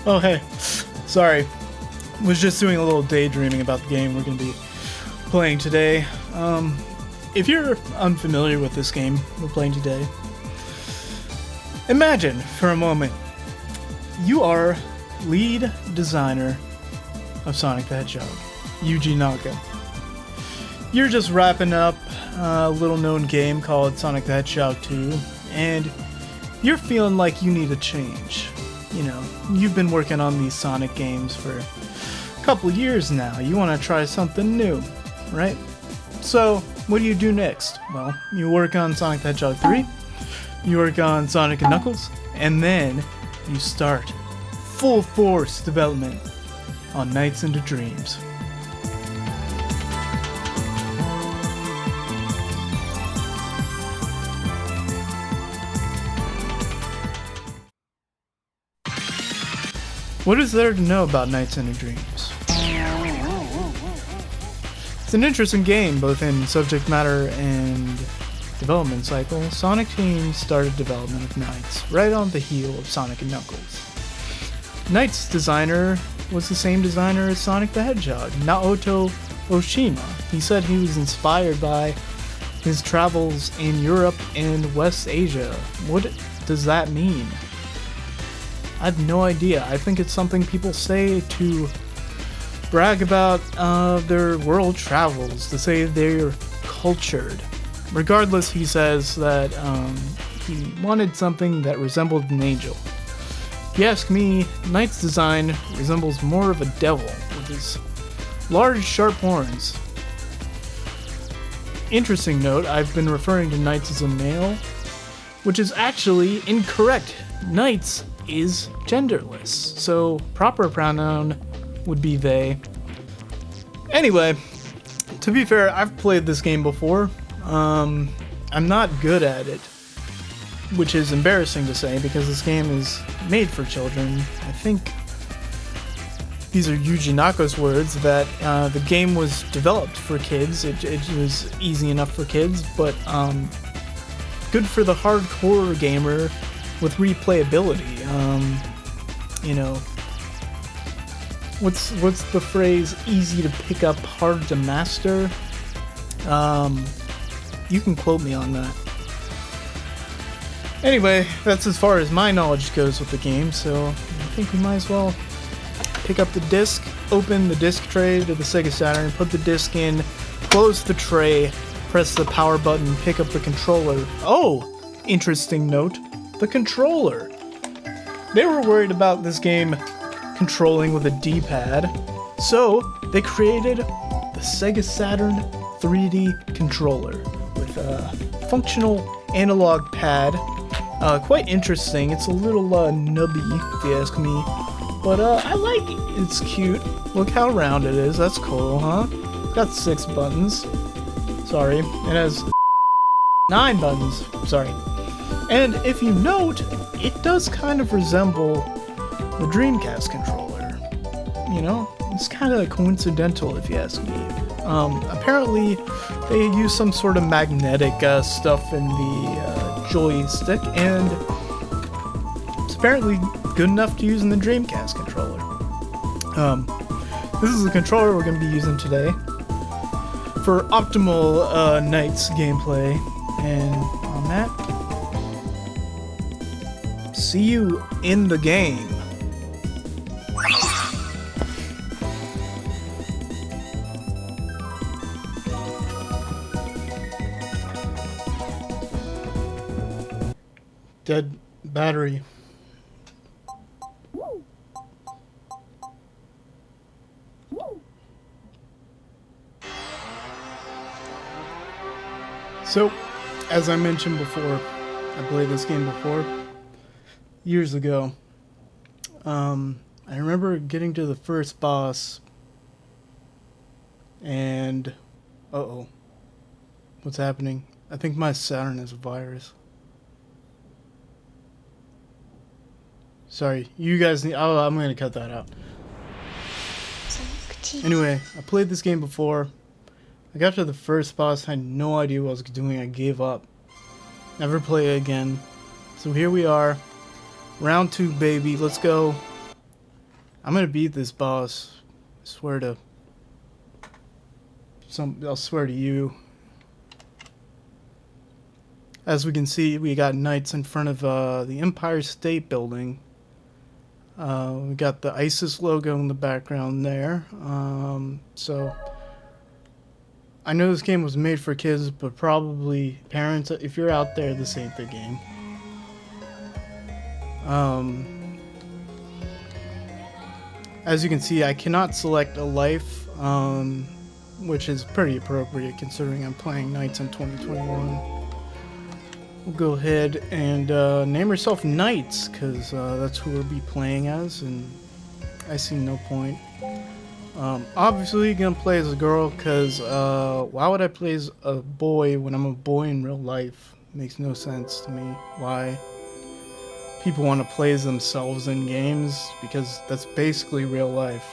Oh, hey. Sorry. Was just doing a little daydreaming about the game we're going to be playing today. If you're unfamiliar with this game we're playing today, imagine for a moment you are lead designer of Sonic the Hedgehog, Yuji Naka. You're just wrapping up a little known game called Sonic the Hedgehog 2, and you're feeling like you need a change. You know, you've been working on these Sonic games for a couple years now. You want to try something new, right? So, what do you do next? Well, you work on Sonic the Hedgehog 3, you work on Sonic and Knuckles, and then you start full force development on Nights into Dreams. What is there to know about Nights into Dreams? It's an interesting game, both in subject matter and development cycle. Sonic Team started development of Nights right on the heel of Sonic and Knuckles. Nights' designer was the same designer as Sonic the Hedgehog, Naoto Oshima. He said he was inspired by his travels in Europe and West Asia. What does that mean? I have no idea. I think it's something people say to brag about their world travels, to say they're cultured. Regardless, he says that he wanted something that resembled an angel. If you ask me, Knight's design resembles more of a devil with his large, sharp horns. Interesting note, I've been referring to Knights as a male, which is actually incorrect. Knights is genderless, so proper pronoun would be they. Anyway, to be fair, I've played this game before. I'm not good at it, which is embarrassing to say because this game is made for children. I think these are Yuji Naka's words, that the game was developed for kids. It was easy enough for kids, but good for the hardcore gamer with replayability. You know, what's the phrase? Easy to pick up, hard to master. You can quote me on that. Anyway, that's as far as my knowledge goes with the game, so I think we might as well pick up the disc, open the disc tray to the Sega Saturn, put the disc in, close the tray, press the power button, pick up the controller. Oh, interesting note, the controller. They were worried about this game controlling with a D-pad, so they created the Sega Saturn 3D controller with a functional analog pad. Quite interesting. It's a little nubby, if you ask me, but I like it. It's cute. Look how round it is. That's cool, huh? It's got 6 buttons. Sorry. It has 9 buttons. Sorry. And if you note, it does kind of resemble the Dreamcast controller. You know, it's kind of coincidental if you ask me. Apparently, they use some sort of magnetic stuff in the joystick, and it's apparently good enough to use in the Dreamcast controller. This is the controller we're going to be using today for optimal Knights gameplay, and on that, see you in the game. Dead battery. So, as I mentioned before, I played this game before, years ago. I remember getting to the first boss, and uh-oh. What's happening? I think my Saturn has a virus. Sorry, you guys need... Oh, I'm going to cut that out. Anyway, I played this game before. I got to the first boss, had no idea what I was doing, I gave up. Never play it again. So here we are. Round 2, baby, let's go. I'm gonna beat this boss. I swear to... I'll swear to you. As we can see, we got knights in front of the Empire State Building. We got the ISIS logo in the background there. So I know this game was made for kids, but probably parents, if you're out there, this ain't the game. As you can see, I cannot select a life, which is pretty appropriate considering I'm playing Knights in 2021. We'll go ahead and name herself Knights, because that's who we'll be playing as, and I see no point. Obviously, gonna play as a girl, because why would I play as a boy when I'm a boy in real life? Makes no sense to me. Why people want to play as themselves in games, because that's basically real life.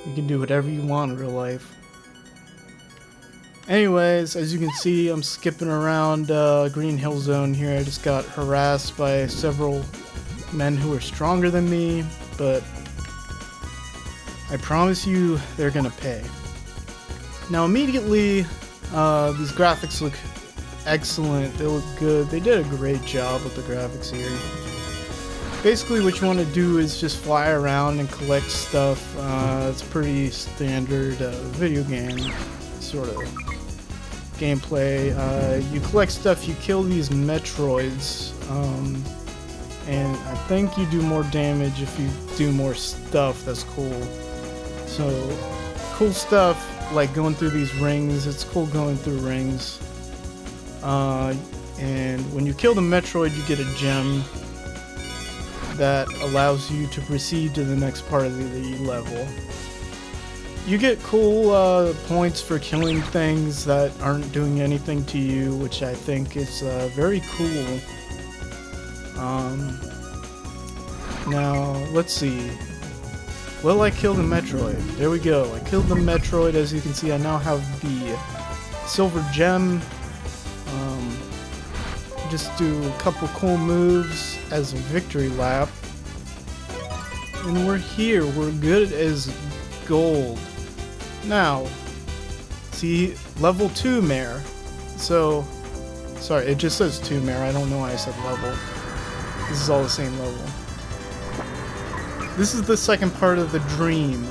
You can do whatever you want in real life. Anyways, as you can see, I'm skipping around Green Hill Zone here. I just got harassed by several men who are stronger than me, but I promise you they're gonna pay. Now immediately, these graphics look excellent. They look good. They did a great job with the graphics here. Basically what you want to do is just fly around and collect stuff. It's pretty standard video game sort of gameplay. You collect stuff, you kill these Metroids, and I think you do more damage if you do more stuff. That's cool. So, cool stuff like going through these rings. It's cool going through rings. And when you kill the Metroid, you get a gem that allows you to proceed to the next part of the level. You get cool points for killing things that aren't doing anything to you, which I think is very cool. Now, let's see. Will I kill the Metroid? There we go. I killed the Metroid. As you can see, I now have the silver gem. Just do a couple cool moves as a victory lap. And we're here. We're good as gold. Now, see, level 2 mare. So, sorry, it just says 2 mare. I don't know why I said level. This is all the same level. This is the second part of the dream.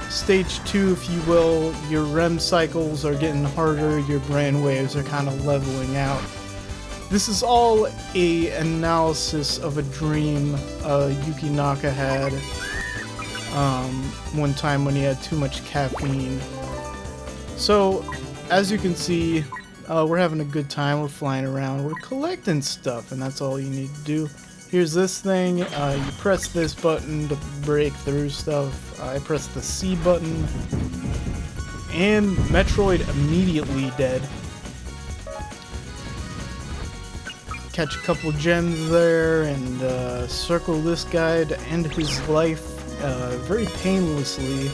Stage 2, if you will. Your REM cycles are getting harder. Your brain waves are kind of leveling out. This is all a analysis of a dream Yuki Naka had one time when he had too much caffeine. So, as you can see, we're having a good time. We're flying around. We're collecting stuff, and that's all you need to do. Here's this thing. You press this button to break through stuff. I press the C button, and Metroid immediately dead. Catch a couple gems there and circle this guy to end his life very painlessly.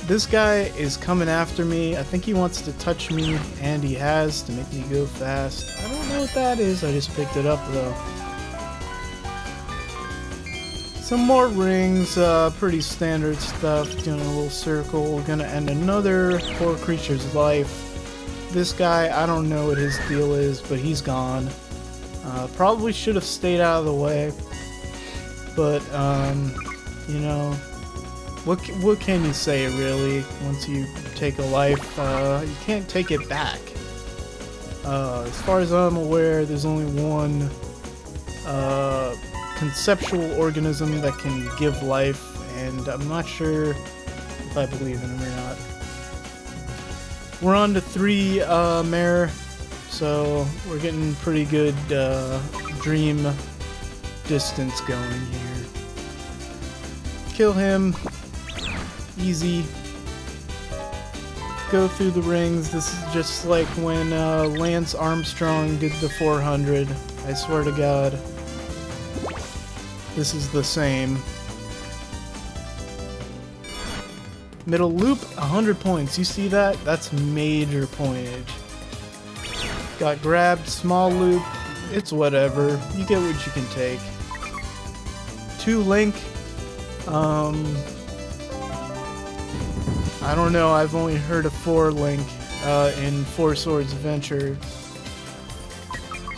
This guy is coming after me. I think he wants to touch me, and he has, to make me go fast. I don't know what that is. I just picked it up though. Some more rings, pretty standard stuff. Doing a little circle. We're gonna end another poor creature's life. This guy, I don't know what his deal is, but he's gone. Probably should have stayed out of the way. But, you know, what can you say, really? Once you take a life, you can't take it back. As far as I'm aware, there's only one conceptual organism that can give life, and I'm not sure if I believe in him or not. We're on to 3 mare, so we're getting pretty good dream distance going here. Kill him. Easy. Go through the rings. This is just like when Lance Armstrong did the 400. I swear to God. This is the same. Middle loop, 100 points. You see that? That's major pointage. Got grabbed, small loop. It's whatever. You get what you can take. 2 link. I don't know. I've only heard of 4 link in 4 Swords Adventure.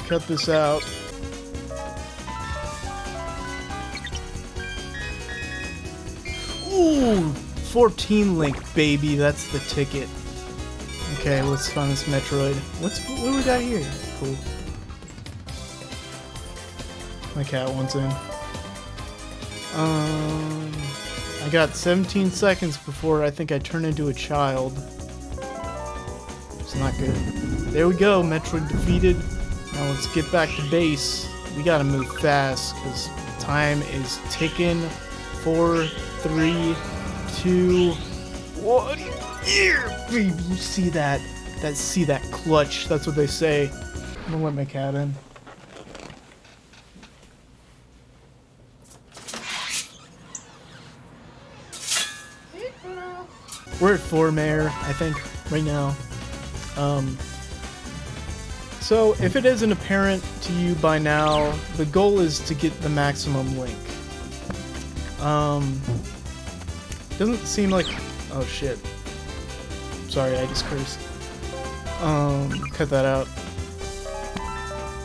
Cut this out. Ooh, 14 link, baby. That's the ticket. Okay, let's find this Metroid. What do we got here? Cool. My cat wants in. I got 17 seconds before I think I turn into a child. It's not good. There we go, Metroid defeated. Now let's get back to base. We gotta move fast, because time is ticking. 4, 3, 2, 1. Yeah, baby, you see that? See that clutch? That's what they say. I'm gonna let my cat in. We're at 4 Mare, I think, right now. So if it isn't apparent to you by now, the goal is to get the maximum link. Doesn't seem like... Oh shit. Sorry, I just cursed. Cut that out.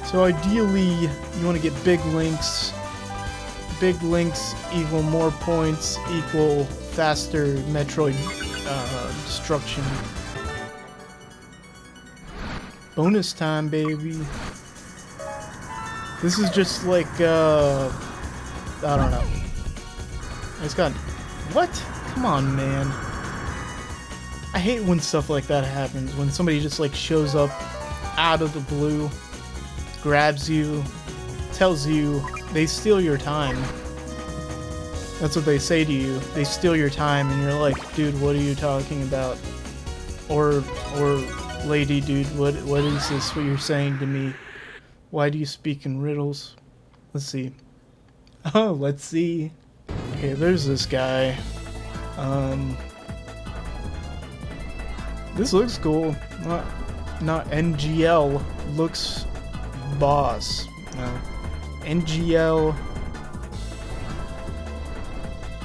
So ideally, you want to get big links. Big links equal more points, equal faster Metroid destruction. Bonus time, baby. This is just like, I don't know. It's got... What? Come on, man. I hate when stuff like that happens. When somebody just, like, shows up out of the blue, grabs you, tells you they steal your time. That's what they say to you. They steal your time, and you're like, dude, what are you talking about? Or lady, dude, what is this, what you're saying to me? Why do you speak in riddles? Let's see. Oh, let's see. Okay, there's this guy. This looks cool. Not NGL. Looks boss. No. NGL.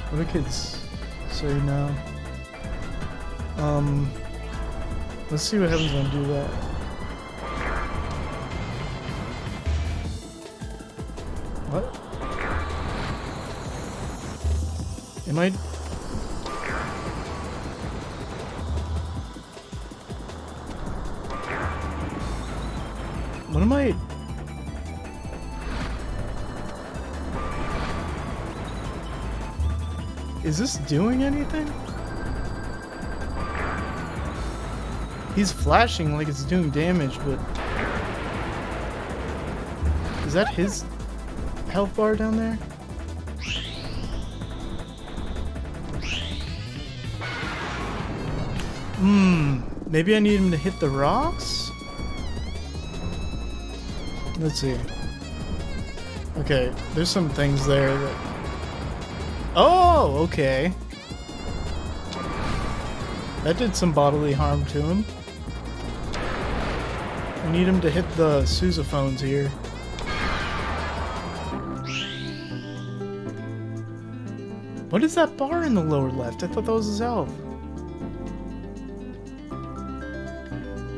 What do kids say now? Let's see what happens when I do that. What? Am I... What am I... Is this doing anything? He's flashing like it's doing damage, but... Is that his health bar down there? Maybe I need him to hit the rocks? Let's see. Okay, there's some things there that... Oh, okay. That did some bodily harm to him. I need him to hit the sousaphones here. What is that bar in the lower left? I thought that was his health.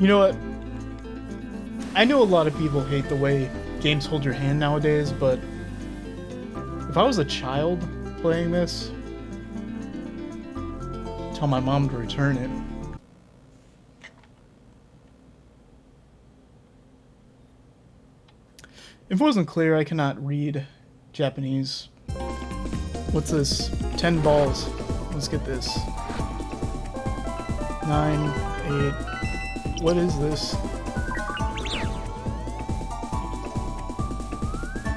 You know what? I know a lot of people hate the way games hold your hand nowadays, but if I was a child playing this, tell my mom to return it. If it wasn't clear, I cannot read Japanese. What's this? 10 balls. Let's get this. 9, 8. What is this?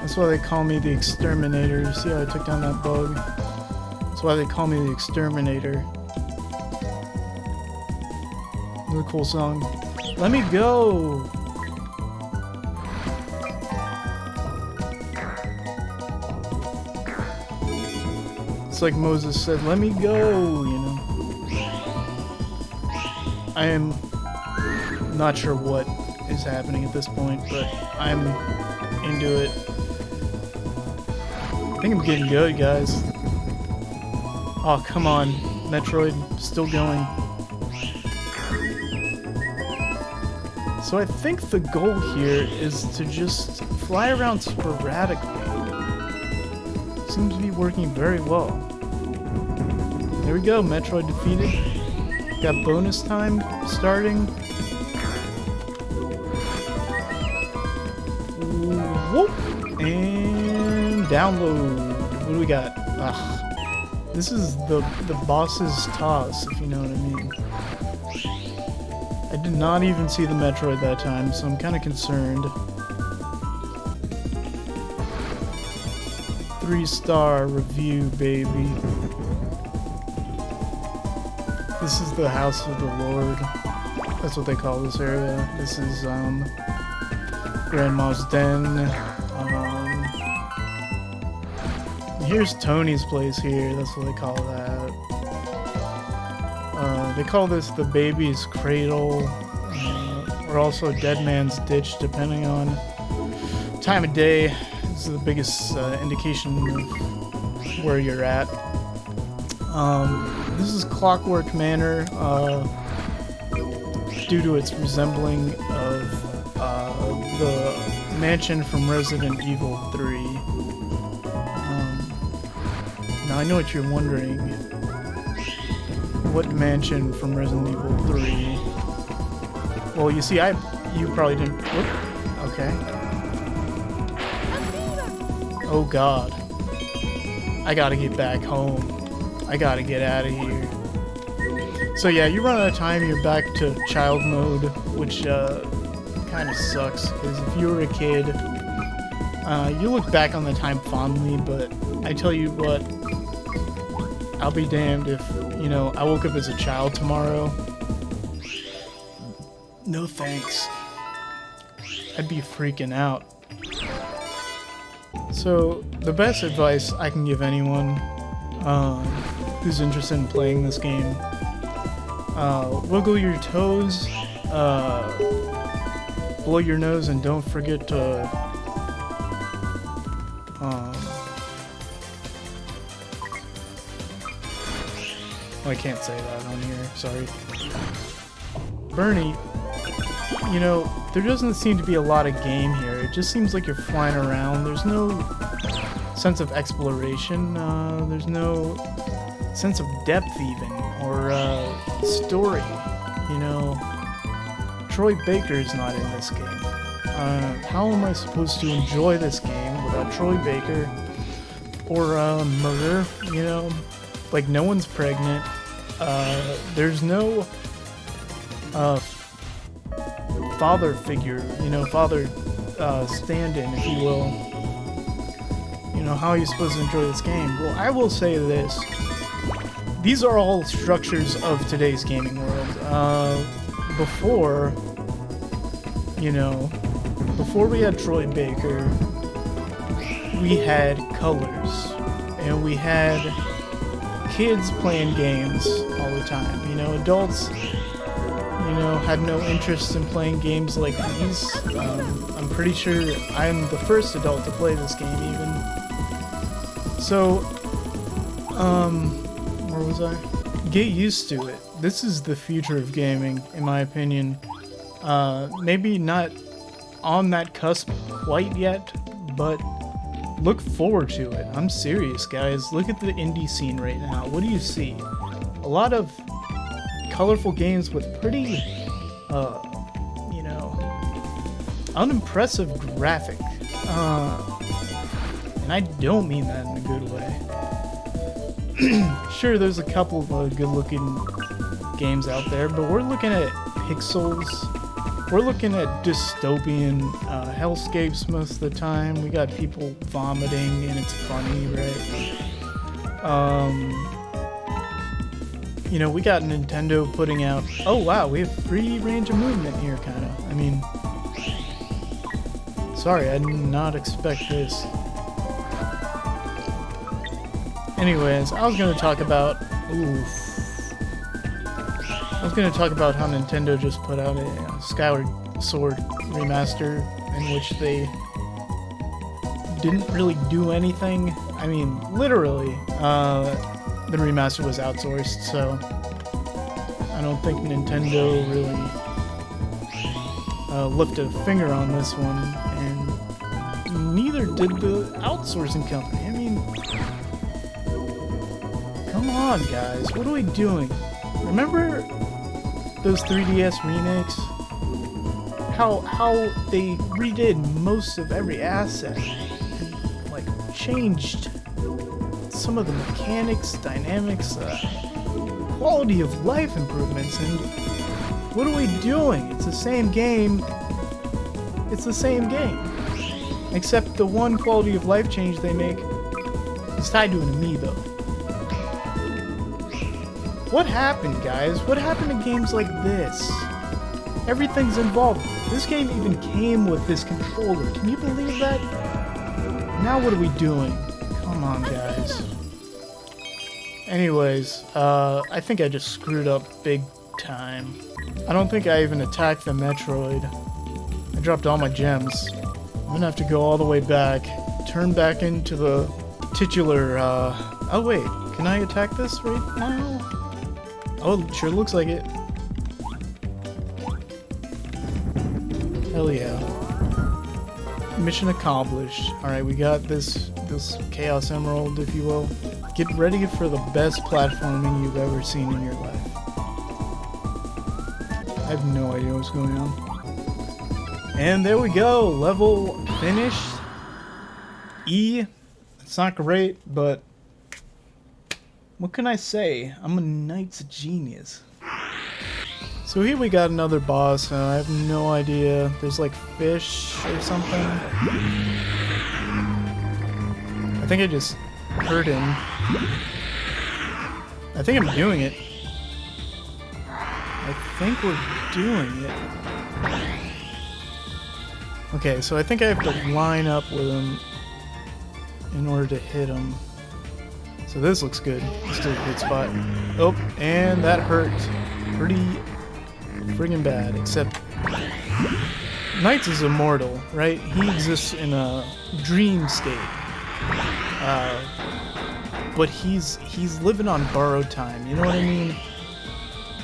That's why they call me the Exterminator. You see how I took down that bug? That's why they call me the Exterminator. Another cool song. Let me go! It's like Moses said, let me go, you know? I am not sure what is happening at this point, but I'm into it. I think I'm getting good, guys. Oh, come on. Metroid, still going. So I think the goal here is to just fly around sporadically. Seems to be working very well. There we go, Metroid defeated. Got bonus time starting. Whoop! And download. What do we got? Ugh. This is the boss's toss, if you know what I mean. I did not even see the Metroid that time, so I'm kind of concerned. 3-star review, baby. This is the House of the Lord. That's what they call this area. This is, Grandma's Den. Here's Tony's place here. That's what they call that. They call this the baby's cradle, or also Dead Man's Ditch, depending on time of day. This is the biggest indication of where you're at. This is Clockwork Manor, due to its resembling of the mansion from Resident Evil 3. Now I know what you're wondering. What mansion from Resident Evil 3? Well, you see, you probably didn't. Whoop, okay. Oh God. I gotta get back home. I gotta get out of here. So yeah, you run out of time, you're back to child mode, which kind of sucks, because if you were a kid, you look back on the time fondly, but I tell you what, I'll be damned if, you know, I woke up as a child tomorrow. No thanks. I'd be freaking out. So, the best advice I can give anyone who's interested in playing this game, wiggle your toes, blow your nose, and don't forget to I can't say that on here, sorry. Bernie, you know, there doesn't seem to be a lot of game here. It just seems like you're flying around. There's no sense of exploration. There's no sense of depth even, or story. You know, Troy Baker's not in this game. How am I supposed to enjoy this game without Troy Baker or murder? You know, like no one's pregnant. There's no father figure, you know, father stand-in, if you will. You know, how are you supposed to enjoy this game? Well, I will say this. These are all structures of today's gaming world. Before, you know, before we had Troy Baker, we had colors, and we had kids playing games all the time. You know, adults, you know, had no interest in playing games like these. I'm pretty sure I'm the first adult to play this game even. So, where was I? Get used to it. This is the future of gaming, in my opinion. Maybe not on that cusp quite yet, but look forward to it. I'm serious, guys. Look at the indie scene right now. What do you see? A lot of colorful games with pretty, you know, unimpressive graphic. And I don't mean that in a good way. Sure, there's a couple of good-looking games out there, but we're looking at pixels. We're looking at dystopian hellscapes most of the time. We got people vomiting, and it's funny, right? You know, we got Nintendo putting out... Oh, wow, we have free range of movement here, kind of. I mean... Sorry, I did not expect this. Anyways, I was going to talk about... Oof. I was was going to talk about how Nintendo just put out a Skyward Sword remaster in which they didn't really do anything. I mean, literally, the remaster was outsourced, so I don't think Nintendo really lifted a finger on this one, and neither did the outsourcing company. I mean, come on, guys, what are we doing? Remember those 3DS remakes? How they redid most of every asset and like changed some of the mechanics, dynamics, quality of life improvements, and what are we doing? It's the same game. It's the same game. Except the one quality of life change they make is tied to an amiibo. What happened, guys? What happened to games like this? Everything's involved. This game even came with this controller. Can you believe that? Now what are we doing? Come on, guys. Anyways, I think I just screwed up big time. I don't think I even attacked the Metroid. I dropped all my gems. I'm gonna have to go all the way back, turn back into the titular, oh wait, can I attack this right now? Oh, it sure looks like it. Hell yeah. Mission accomplished. Alright, we got this Chaos Emerald, if you will. Get ready for the best platforming you've ever seen in your life. I have no idea what's going on. And there we go, level finished. E. It's not great, but what can I say? I'm a knight's genius. So here we got another boss. I have no idea. There's like fish or something. I think I just hurt him. I think I'm doing it. I think we're doing it. Okay, so I think I have to line up with him in order to hit him. So this looks good. Let's do a good spot. Oh, and that hurt pretty friggin' bad, except Knights is immortal, right? He exists in a dream state. But he's living on borrowed time, you know what I mean?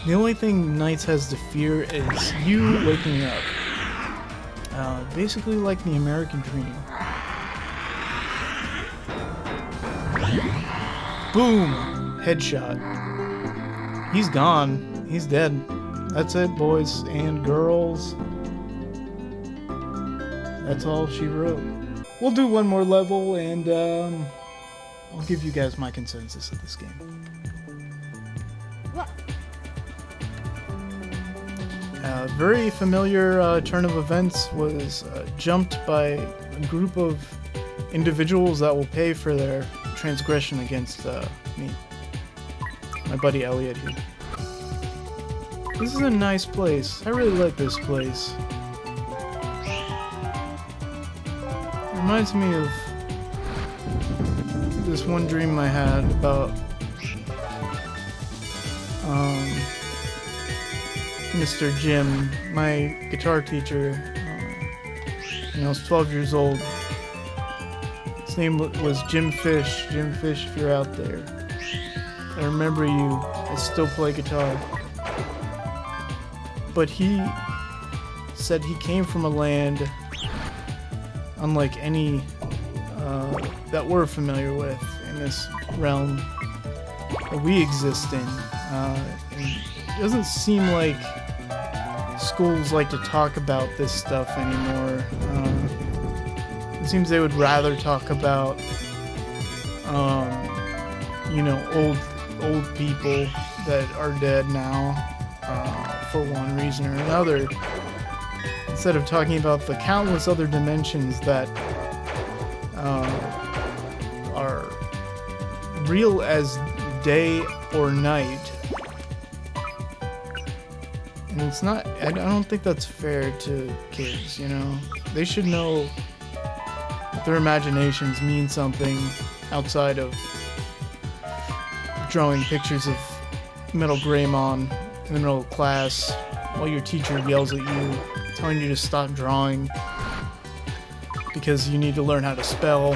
The only thing Knights has to fear is you waking up. Basically like the American dream. Boom! Headshot. He's gone. He's dead. That's it, boys and girls. That's all she wrote. We'll do one more level, and I'll give you guys my consensus of this game. Very familiar turn of events was jumped by a group of individuals that will pay for their transgression against me. My buddy Elliot here. This is a nice place. I really like this place. It reminds me of this one dream I had about Mr. Jim, my guitar teacher. When I was 12 years old. His name was Jim Fish. Jim Fish, if you're out there. I remember you. I still play guitar. But he said he came from a land unlike any that we're familiar with in this realm that we exist in. And it doesn't seem like schools like to talk about this stuff anymore. It seems they would rather talk about, you know, old people that are dead now, for one reason or another, instead of talking about the countless other dimensions that are real as day or night. And it's not, I don't think that's fair to kids, you know? They should know that their imaginations mean something outside of drawing pictures of Metal Greymon in the middle of class while your teacher yells at you, telling you to stop drawing because you need to learn how to spell,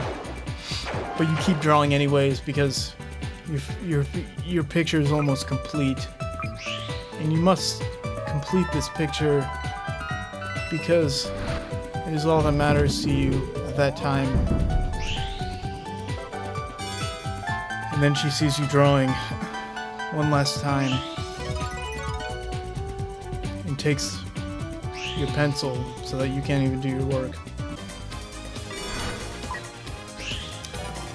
but you keep drawing anyways because your picture is almost complete, and you must complete this picture because it is all that matters to you at that time. And then she sees you drawing one last time and takes your pencil so that you can't even do your work.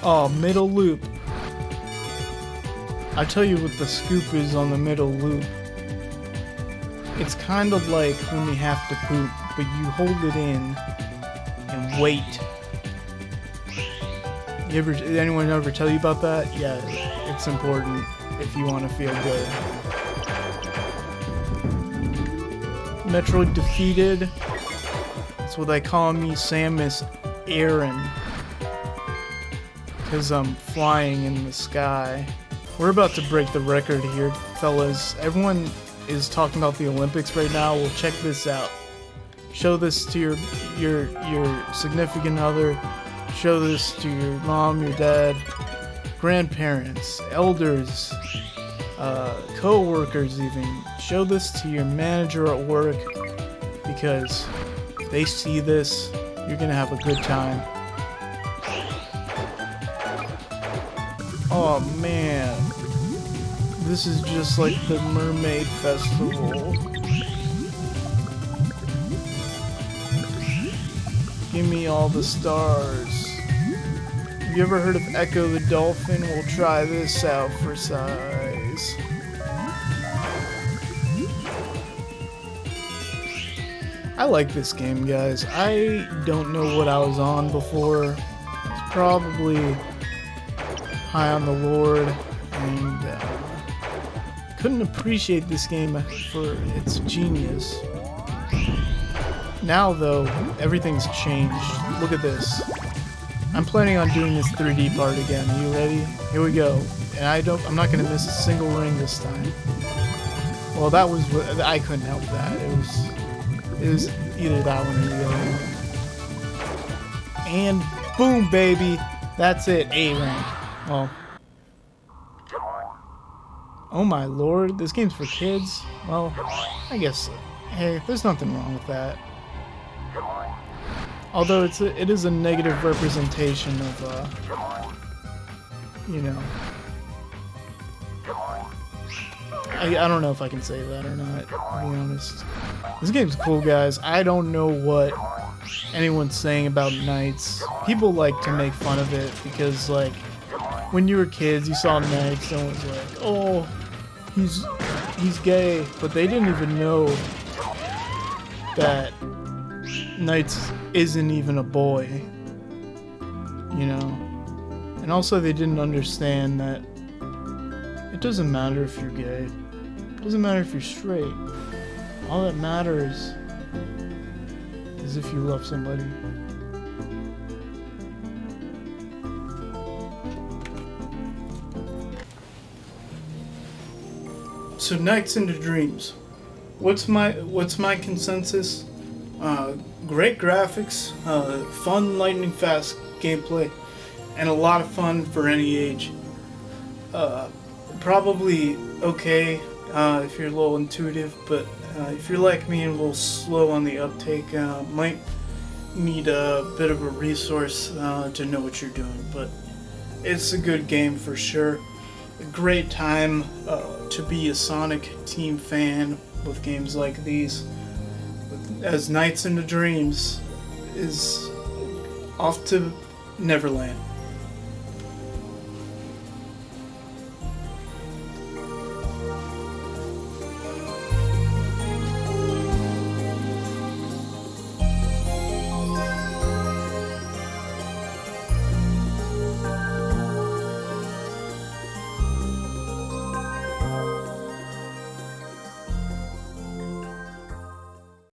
Oh, middle loop. I'll tell you what the scoop is on the middle loop. It's kind of like when you have to poop, but you hold it in and wait. Anyone ever tell you about that? Yeah, it's important if you want to feel good. Metroid defeated. That's what they call me, Samus Aran. Because I'm flying in the sky. We're about to break the record here, fellas. Everyone is talking about the Olympics right now. Well, check this out. Show this to your significant other. Show this to your mom, your dad, grandparents, elders, co-workers even. Show this to your manager at work, because if they see this, you're gonna have a good time. Oh man, this is just like the Mermaid Festival. Give me all the stars. Have you ever heard of Echo the Dolphin? We'll try this out for size. I like this game, guys. I don't know what I was on before. I was probably high on the Lord, and couldn't appreciate this game for its genius. Now though, everything's changed. Look at this. I'm planning on doing this 3D part again. Are you ready? Here we go. And I'm not gonna miss a single ring this time. Well, that was, I couldn't help that. It was either that one or the other one. And boom, baby. That's it. A rank. Well, oh my lord, this game's for kids? Well, I guess, hey, there's nothing wrong with that. Although it is a negative representation of, you know, I don't know if I can say that or not, to be honest. This game's cool, guys. I don't know what anyone's saying about Knights. People like to make fun of it because, like, when you were kids, you saw Knights, and it was like, oh, he's gay, but they didn't even know that Knights isn't even a boy, you know. And also they didn't understand that it doesn't matter if you're gay, it doesn't matter if you're straight. All that matters is if you love somebody. So Nights into Dreams. What's my consensus? Great graphics, fun, lightning fast gameplay, and a lot of fun for any age. Probably okay if you're a little intuitive, but if you're like me and a little slow on the uptake, might need a bit of a resource to know what you're doing. But it's a good game for sure. A great time to be a Sonic Team fan with games like these. As Nights into Dreams is off to Neverland.